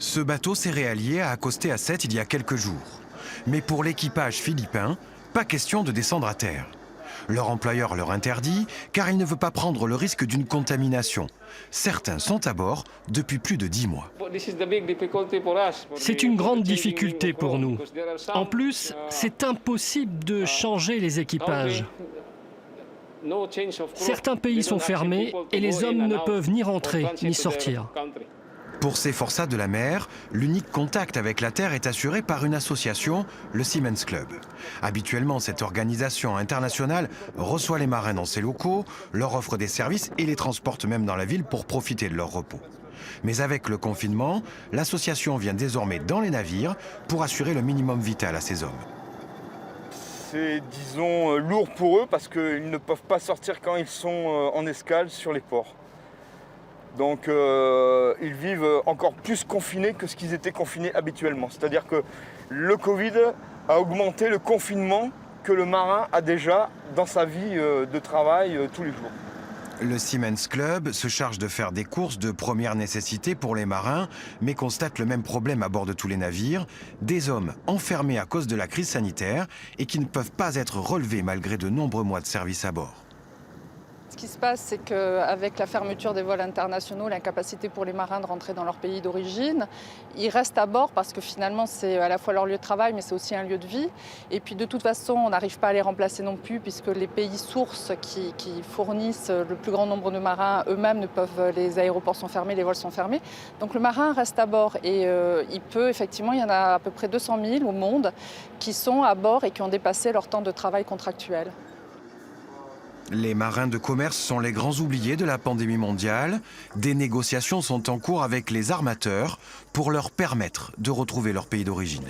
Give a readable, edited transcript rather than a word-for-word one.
Ce bateau céréalier a accosté à Sète il y a quelques jours. Mais pour l'équipage philippin, pas question de descendre à terre. Leur employeur leur interdit car il ne veut pas prendre le risque d'une contamination. Certains sont à bord depuis plus de 10 mois. C'est une grande difficulté pour nous. En plus, c'est impossible de changer les équipages. Certains pays sont fermés et les hommes ne peuvent ni rentrer ni sortir. Pour ces forçats de la mer, l'unique contact avec la terre est assuré par une association, le Seamen's Club. Habituellement, cette organisation internationale reçoit les marins dans ses locaux, leur offre des services et les transporte même dans la ville pour profiter de leur repos. Mais avec le confinement, l'association vient désormais dans les navires pour assurer le minimum vital à ces hommes. C'est, disons, lourd pour eux parce qu'ils ne peuvent pas sortir quand ils sont en escale sur les ports. Donc ils vivent encore plus confinés que ce qu'ils étaient confinés habituellement. C'est-à-dire que le Covid a augmenté le confinement que le marin a déjà dans sa vie de travail tous les jours. Le Seamen's Club se charge de faire des courses de première nécessité pour les marins, mais constate le même problème à bord de tous les navires, des hommes enfermés à cause de la crise sanitaire et qui ne peuvent pas être relevés malgré de nombreux mois de service à bord. Ce qui se passe, c'est qu'avec la fermeture des vols internationaux, l'incapacité pour les marins de rentrer dans leur pays d'origine, ils restent à bord parce que finalement c'est à la fois leur lieu de travail mais c'est aussi un lieu de vie. Et puis de toute façon, on n'arrive pas à les remplacer non plus puisque les pays sources qui fournissent le plus grand nombre de marins eux-mêmes ne peuvent, les aéroports sont fermés, les vols sont fermés. Donc le marin reste à bord et il peut effectivement, il y en a à peu près 200 000 au monde qui sont à bord et qui ont dépassé leur temps de travail contractuel. Les marins de commerce sont les grands oubliés de la pandémie mondiale. Des négociations sont en cours avec les armateurs pour leur permettre de retrouver leur pays d'origine.